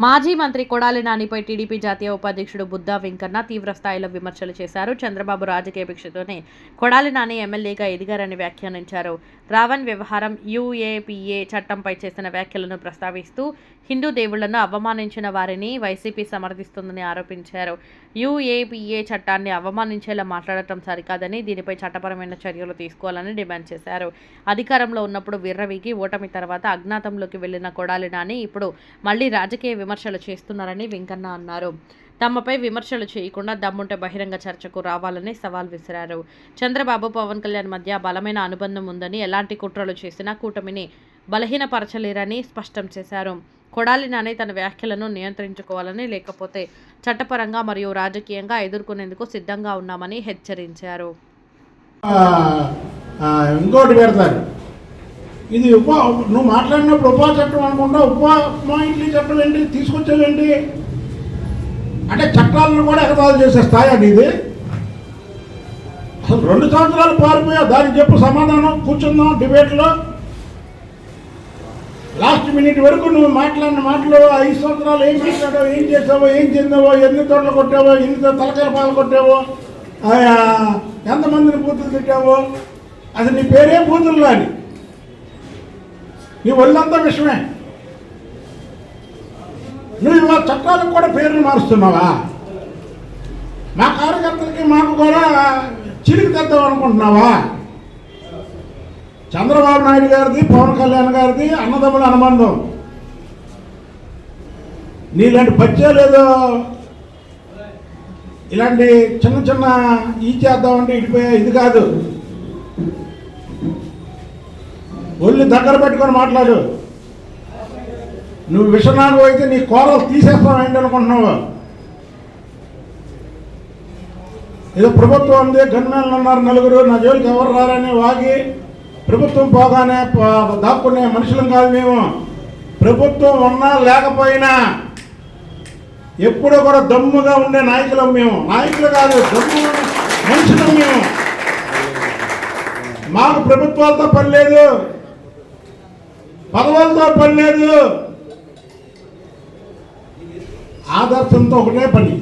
మాజీ మంత్రి కొడాలి నానిపై టీడీపీ జాతీయ ఉపాధ్యక్షుడు బుద్దా వెంకన్న తీవ్ర స్థాయిలో విమర్శలు చేశారు. చంద్రబాబు రాజకీయ భిక్షతోనే కొడాలి నాని ఎమ్మెల్యేగా ఎదిగారని వ్యాఖ్యానించారు. రావణ్ వ్యవహారం, యూఏపీఏ చట్టంపై చేసిన వ్యాఖ్యలను ప్రస్తావిస్తూ హిందూ దేవుళ్లను అవమానించిన వారిని వైసీపీ సమర్థిస్తుందని ఆరోపించారు. యూఏపీఏ చట్టాన్ని అవమానించేలా మాట్లాడటం సరికాదని, దీనిపై చట్టపరమైన చర్యలు తీసుకోవాలని డిమాండ్ చేశారు. అధికారంలో ఉన్నప్పుడు విర్రవీగి ఓటమి తర్వాత అజ్ఞాతంలోకి వెళ్లిన కొడాలి నాని ఇప్పుడు మళ్లీ రాజకీయ విమర్శలు చేస్తున్నారని వెంకన్న అన్నారు. తమపై విమర్శలు చేయకుండా దమ్ముంటే బహిరంగ చర్చకు రావాలని సవాల్ విసిరారు. చంద్రబాబు, పవన్ కళ్యాణ్ మధ్య బలమైన అనుబంధం ఉందని, ఎలాంటి కుట్రలు చేసినా కూటమిని బలహీనపరచలేరని స్పష్టం చేశారు. కొడాలి నాని తన వ్యాఖ్యలను నియంత్రించుకోవాలని, లేకపోతే చట్టపరంగా మరియు రాజకీయంగా ఎదుర్కొనేందుకు సిద్ధంగా ఉన్నామని హెచ్చరించారు. ఇంకోటి పెడతారు, ఇది నువ్వు మాట్లాడినప్పుడు ఉపా చట్టం అనుకుంటా, ఉపమా ఇడ్లీ చట్టం ఏంటి తీసుకొచ్చేవేంటి అంటే చట్టాలను కూడా ఎగతాళి చేసే స్థాయి అండి ఇది. అసలు 2 సంవత్సరాలు పారిపోయా, దానికి చెప్పు సమాధానం, కూర్చుందాం డిబేట్లో. లాస్ట్ మినిట్ వరకు నువ్వు మాట్లాడిన మాటలు 5 సంవత్సరాలు ఏం మాట్లాడావు, ఏం చేసావో, ఏం చెందావో, ఎన్ని తోటలు కొట్టావో, ఎన్ని తలకాయల పాలు కొట్టావో, ఎంతమందిని బూతులు తిట్టావో, అసలు నీ పేరే బూతుల్లో అని, నీ ఒళ్ళంతా విషయమే. నువ్వు ఇవాళ చట్టాలకు కూడా పేర్లు మారుస్తున్నావా? మా కార్యకర్తలకి మాకు కూడా చిరుకు తెద్దాం అనుకుంటున్నావా? చంద్రబాబు నాయుడు గారిది, పవన్ కళ్యాణ్ గారిది అన్నదమ్ముల అనుబంధం. నీలాంటి పద్యాలు ఏదో ఇలాంటి చిన్న చిన్న ఈ చేద్దామంటే ఇటుపోయా ఇది కాదు. ఒళ్ళు దగ్గర పెట్టుకొని మాట్లాడు. నువ్వు విషనాలు అయితే నీ కూరలు తీసేస్తావు ఏంటి అనుకుంటున్నావు? ఏదో ప్రభుత్వం ఉంది, గన్మెన్లు ఉన్నారు నలుగురు, నా జోలికి ఎవరు రారని వాగి ప్రభుత్వం పోగానే దాక్కునే మనుషులం కాదు మేము. ప్రభుత్వం ఉన్నా లేకపోయినా ఎప్పుడూ కూడా దమ్ముగా ఉండే నాయకులం మేము. నాయకులు కాదు, దమ్ము మనుషులం మేము. మాకు ప్రభుత్వాలతో పని లేదు, పదవులతో పని లేదు, ఆదర్శంతో ఒకటే పని.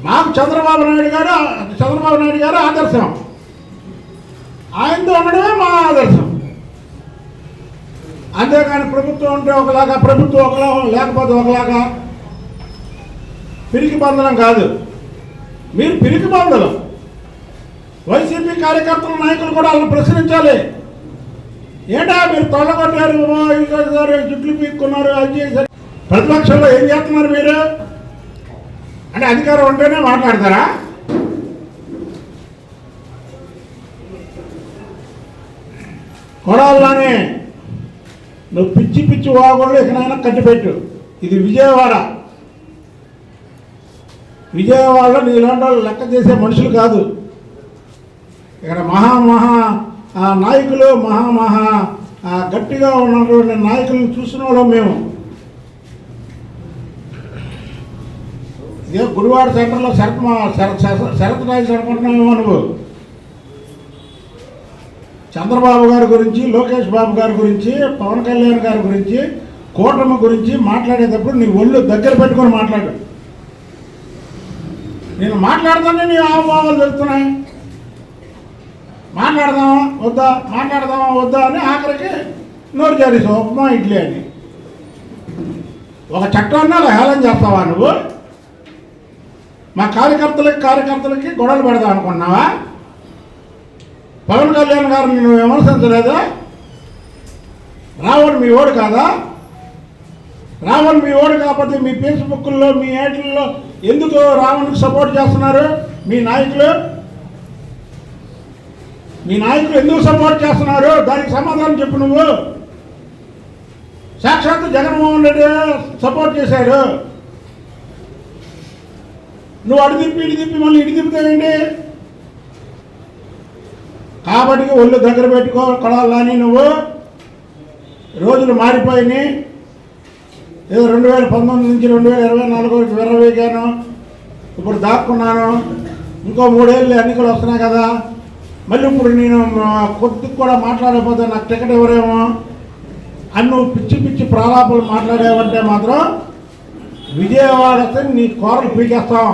మాకు చంద్రబాబు నాయుడు గారు ఆదర్శం. ఆయనతో ఉండడమే మా ఆదర్శం. అంతేగాని ప్రభుత్వం ఉంటే ఒకలాగా, ప్రభుత్వం ఒకలా లేకపోతే ఒకలాగా పిరికి బంధనం కాదు. మీరు పిరికి బంధనం. వైసీపీ కార్యకర్తల నాయకులు కూడా వాళ్ళని ప్రశ్నించాలి. ఏంటా మీరు తొలగొట్టారు, ఇంకోసారి జుట్లు పీక్కున్నారు, అది చేశారు. ప్రతిపక్షంలో ఏం చేస్తున్నారు మీరు అంటే అధికారం ఉంటేనే మాట్లాడతారా? కొడాలని నువ్వు పిచ్చి పిచ్చి వాగుళ్ళు ఎక్కడైనా కట్టిపెట్టు. ఇది విజయవాడలో నీలాంటి వాళ్ళు లెక్క చేసే మనుషులు కాదు. ఇక్కడ మహా నాయకులు, గట్టిగా ఉన్నటువంటి నాయకులను చూసిన వాళ్ళం మేము. ఇదే గుడివాడ సెంటర్లో శరత్ రాజు అనుకుంటున్నామేమో నువ్వు. చంద్రబాబు గారి గురించి, లోకేష్ బాబు గారి గురించి, పవన్ కళ్యాణ్ గారి గురించి, కూటమి గురించి మాట్లాడేటప్పుడు నీ ఒళ్ళు దగ్గర పెట్టుకొని మాట్లాడు. నేను మాట్లాడతానే నీ ఆహ్వానాలు తెలుస్తున్నాయి. మాట్లాడదామా వద్దా అని ఆఖరికి నోరు జారీసావు ఉపమా ఇడ్లీ అని. ఒక చట్టాన్ని అలా హేళన చేస్తావా నువ్వు? మా కార్యకర్తలకి గొడవలు పెడదాం అనుకున్నావా? పవన్ కళ్యాణ్ గారిని నువ్వు విమర్శించలేదా? రావణ్ మీ ఓడు కాదా? రావణ్ మీ ఓడు కాకపోతే మీ ఫేస్బుక్లో, మీ ఏట్లలో ఎందుకు రావణ్కి సపోర్ట్ చేస్తున్నారు? మీ నాయకులు ఎందుకు సపోర్ట్ చేస్తున్నారు? దానికి సమాధానం చెప్పు. నువ్వు సాక్షాత్తు జగన్మోహన్ రెడ్డి సపోర్ట్ చేశారు. నువ్వు అటు తిప్పి మళ్ళీ ఇటు తిప్పుతావేంటి? కాబట్టి ఒళ్ళు దగ్గర పెట్టుకో కొడాలని. నువ్వు రోజులు మారిపోయినాయి. ఏదో 2019 నుంచి 2024 విర్రవీగాను, ఇప్పుడు దాక్కున్నాను, ఇంకో 3 ఏళ్ళు ఎన్నికలు వస్తున్నాయి కదా, మళ్ళీ ఇప్పుడు నేను కొద్దిగా కూడా మాట్లాడకపోతే నాకు టికెట్ ఎవరేమో అని నువ్వు పిచ్చి పిచ్చి ప్రలాపాలు మాట్లాడేవంటే మాత్రం విజయవాడ వస్తే నీ కూరలు పీకేస్తాం.